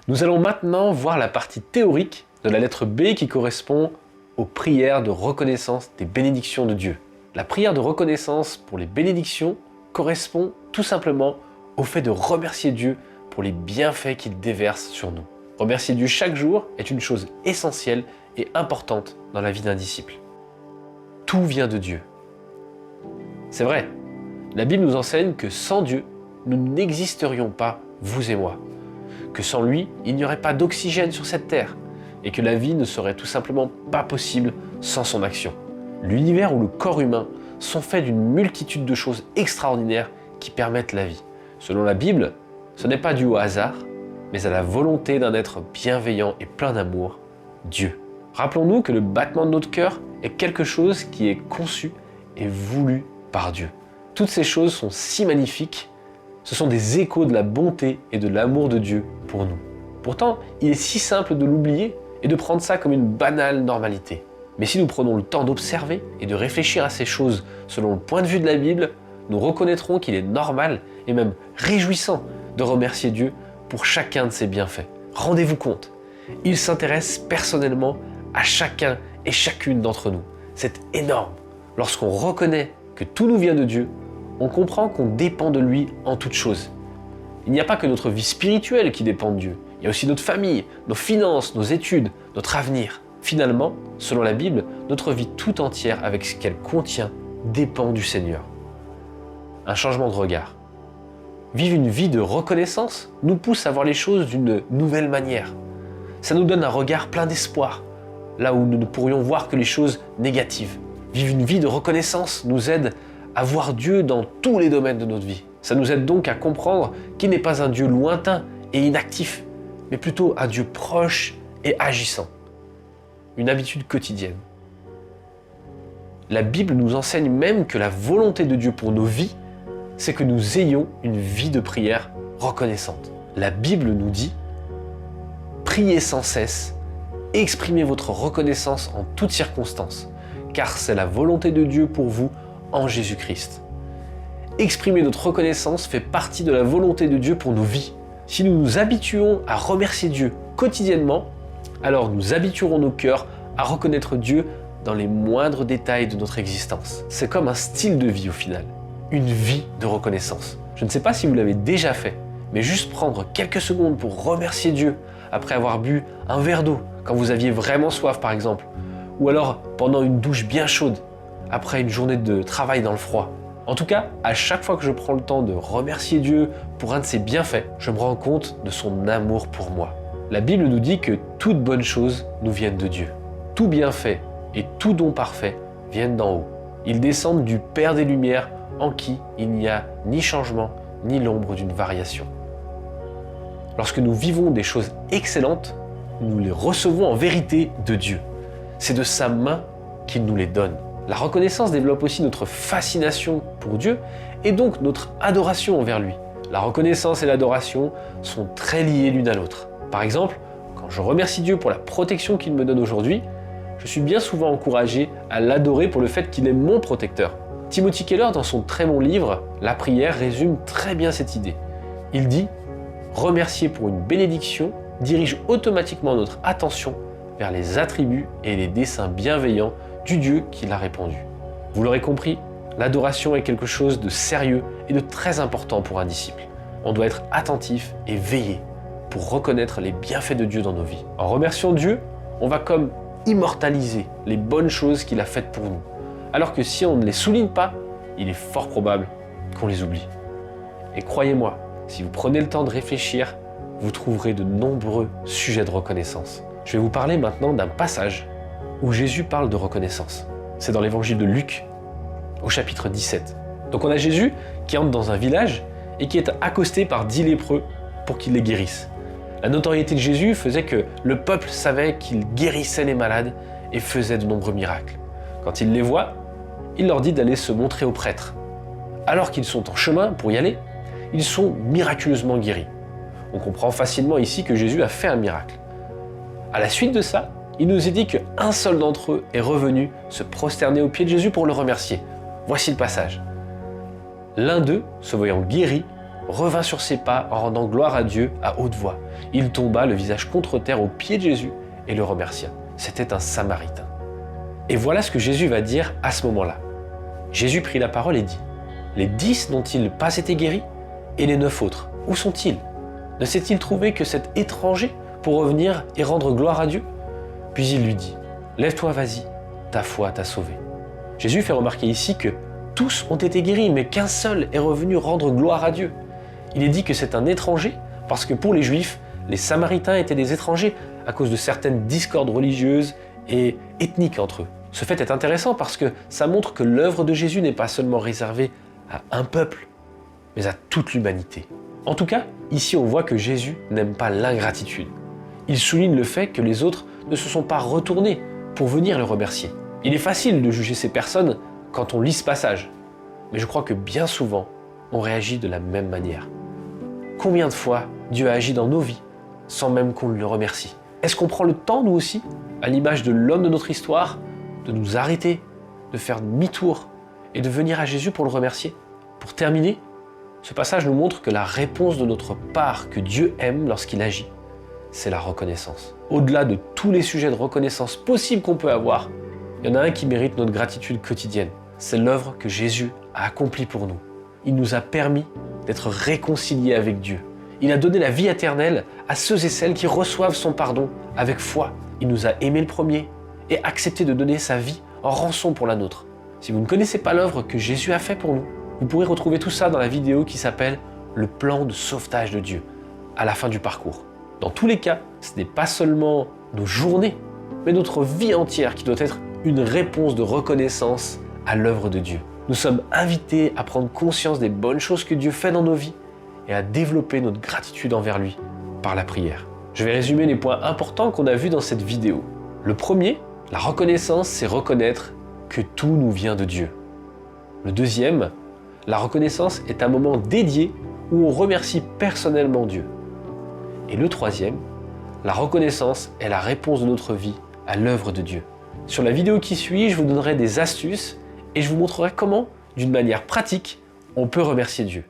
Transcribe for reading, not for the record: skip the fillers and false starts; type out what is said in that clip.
Nous allons maintenant voir la partie théorique de la lettre B qui correspond aux prières de reconnaissance des bénédictions de Dieu. La prière de reconnaissance pour les bénédictions correspond tout simplement au fait de remercier Dieu pour les bienfaits qu'il déverse sur nous. Remercier Dieu chaque jour est une chose essentielle et importante dans la vie d'un disciple. Tout vient de Dieu. C'est vrai, la Bible nous enseigne que sans Dieu, nous n'existerions pas, vous et moi. Que sans lui, il n'y aurait pas d'oxygène sur cette terre et que la vie ne serait tout simplement pas possible sans son action. L'univers ou le corps humain sont faits d'une multitude de choses extraordinaires qui permettent la vie. Selon la Bible, ce n'est pas dû au hasard, mais à la volonté d'un être bienveillant et plein d'amour, Dieu. Rappelons-nous que le battement de notre cœur est quelque chose qui est conçu et voulu par Dieu. Toutes ces choses sont si magnifiques. Ce sont des échos de la bonté et de l'amour de Dieu pour nous. Pourtant, il est si simple de l'oublier et de prendre ça comme une banale normalité. Mais si nous prenons le temps d'observer et de réfléchir à ces choses selon le point de vue de la Bible, nous reconnaîtrons qu'il est normal et même réjouissant de remercier Dieu pour chacun de ses bienfaits. Rendez-vous compte, il s'intéresse personnellement à chacun et chacune d'entre nous. C'est énorme. Lorsqu'on reconnaît que tout nous vient de Dieu, on comprend qu'on dépend de lui en toutes choses. Il n'y a pas que notre vie spirituelle qui dépend de Dieu. Il y a aussi notre famille, nos finances, nos études, notre avenir. Finalement, selon la Bible, notre vie tout entière avec ce qu'elle contient dépend du Seigneur. Un changement de regard. Vivre une vie de reconnaissance nous pousse à voir les choses d'une nouvelle manière. Ça nous donne un regard plein d'espoir, là où nous ne pourrions voir que les choses négatives. Vivre une vie de reconnaissance nous aide à voir Dieu dans tous les domaines de notre vie. Ça nous aide donc à comprendre qu'il n'est pas un Dieu lointain et inactif, mais plutôt un Dieu proche et agissant. Une habitude quotidienne. La Bible nous enseigne même que la volonté de Dieu pour nos vies, c'est que nous ayons une vie de prière reconnaissante. La Bible nous dit « Priez sans cesse, exprimez votre reconnaissance en toutes circonstances, car c'est la volonté de Dieu pour vous en Jésus-Christ. » Exprimer notre reconnaissance fait partie de la volonté de Dieu pour nos vies. Si nous nous habituons à remercier Dieu quotidiennement, alors nous habituerons nos cœurs à reconnaître Dieu dans les moindres détails de notre existence. C'est comme un style de vie au final, une vie de reconnaissance. Je ne sais pas si vous l'avez déjà fait, mais juste prendre quelques secondes pour remercier Dieu après avoir bu un verre d'eau quand vous aviez vraiment soif par exemple, ou alors pendant une douche bien chaude, après une journée de travail dans le froid. En tout cas, à chaque fois que je prends le temps de remercier Dieu pour un de ses bienfaits, je me rends compte de son amour pour moi. La Bible nous dit que toutes bonnes choses nous viennent de Dieu. Tout bienfait et tout don parfait viennent d'en haut. Ils descendent du Père des Lumières en qui il n'y a ni changement ni l'ombre d'une variation. Lorsque nous vivons des choses excellentes, nous les recevons en vérité de Dieu. C'est de sa main qu'il nous les donne. La reconnaissance développe aussi notre fascination pour Dieu et donc notre adoration envers lui. La reconnaissance et l'adoration sont très liées l'une à l'autre. Par exemple, quand je remercie Dieu pour la protection qu'il me donne aujourd'hui, je suis bien souvent encouragé à l'adorer pour le fait qu'il est mon protecteur. Timothy Keller, dans son très bon livre « La prière », résume très bien cette idée. Il dit « Remercier pour une bénédiction dirige automatiquement notre attention vers les attributs et les desseins bienveillants du Dieu qui l'a répandu. » Vous l'aurez compris, l'adoration est quelque chose de sérieux et de très important pour un disciple. On doit être attentif et veiller pour reconnaître les bienfaits de Dieu dans nos vies. En remerciant Dieu, on va comme immortaliser les bonnes choses qu'il a faites pour nous. Alors que si on ne les souligne pas, il est fort probable qu'on les oublie. Et croyez-moi, si vous prenez le temps de réfléchir, vous trouverez de nombreux sujets de reconnaissance. Je vais vous parler maintenant d'un passage où Jésus parle de reconnaissance. C'est dans l'évangile de Luc, au chapitre 17. Donc on a Jésus qui entre dans un village et qui est accosté par 10 lépreux pour qu'il les guérisse. La notoriété de Jésus faisait que le peuple savait qu'il guérissait les malades et faisait de nombreux miracles. Quand il les voit, il leur dit d'aller se montrer aux prêtres. Alors qu'ils sont en chemin pour y aller, ils sont miraculeusement guéris. On comprend facilement ici que Jésus a fait un miracle. À la suite de ça, il nous est dit qu'un seul d'entre eux est revenu se prosterner aux pieds de Jésus pour le remercier. Voici le passage. L'un d'eux, se voyant guéri, revint sur ses pas en rendant gloire à Dieu à haute voix. Il tomba, le visage contre terre, aux pieds de Jésus et le remercia. C'était un Samaritain. Et voilà ce que Jésus va dire à ce moment-là. Jésus prit la parole et dit : « Les 10 n'ont-ils pas été guéris ? Et les 9 autres, où sont-ils ? Ne s'est-il trouvé que cet étranger pour revenir et rendre gloire à Dieu ? » Puis il lui dit : « Lève-toi, vas-y, ta foi t'a sauvé. » Jésus fait remarquer ici que tous ont été guéris, mais qu'un seul est revenu rendre gloire à Dieu. Il est dit que c'est un étranger, parce que pour les Juifs, les Samaritains étaient des étrangers à cause de certaines discordes religieuses et ethniques entre eux. Ce fait est intéressant parce que ça montre que l'œuvre de Jésus n'est pas seulement réservée à un peuple, mais à toute l'humanité. En tout cas, ici on voit que Jésus n'aime pas l'ingratitude. Il souligne le fait que les autres ne se sont pas retournés pour venir le remercier. Il est facile de juger ces personnes quand on lit ce passage, mais je crois que bien souvent, on réagit de la même manière. Combien de fois Dieu a agi dans nos vies sans même qu'on le remercie ? Est-ce qu'on prend le temps, nous aussi, à l'image de l'homme de notre histoire, de nous arrêter, de faire demi-tour et de venir à Jésus pour le remercier ? Pour terminer, ce passage nous montre que la réponse de notre part que Dieu aime lorsqu'il agit, c'est la reconnaissance. Au-delà de tous les sujets de reconnaissance possibles qu'on peut avoir, il y en a un qui mérite notre gratitude quotidienne. C'est l'œuvre que Jésus a accomplie pour nous. Il nous a permis d'être réconciliés avec Dieu. Il a donné la vie éternelle à ceux et celles qui reçoivent son pardon avec foi. Il nous a aimés le premier et accepté de donner sa vie en rançon pour la nôtre. Si vous ne connaissez pas l'œuvre que Jésus a fait pour nous, vous pourrez retrouver tout ça dans la vidéo qui s'appelle « Le plan de sauvetage de Dieu » à la fin du parcours. Dans tous les cas, ce n'est pas seulement nos journées, mais notre vie entière qui doit être une réponse de reconnaissance à l'œuvre de Dieu. Nous sommes invités à prendre conscience des bonnes choses que Dieu fait dans nos vies et à développer notre gratitude envers lui par la prière. Je vais résumer les points importants qu'on a vus dans cette vidéo. Le premier, la reconnaissance, c'est reconnaître que tout nous vient de Dieu. Le deuxième, la reconnaissance est un moment dédié où on remercie personnellement Dieu. Et le troisième, la reconnaissance est la réponse de notre vie à l'œuvre de Dieu. Sur la vidéo qui suit, je vous donnerai des astuces et je vous montrerai comment, d'une manière pratique, on peut remercier Dieu.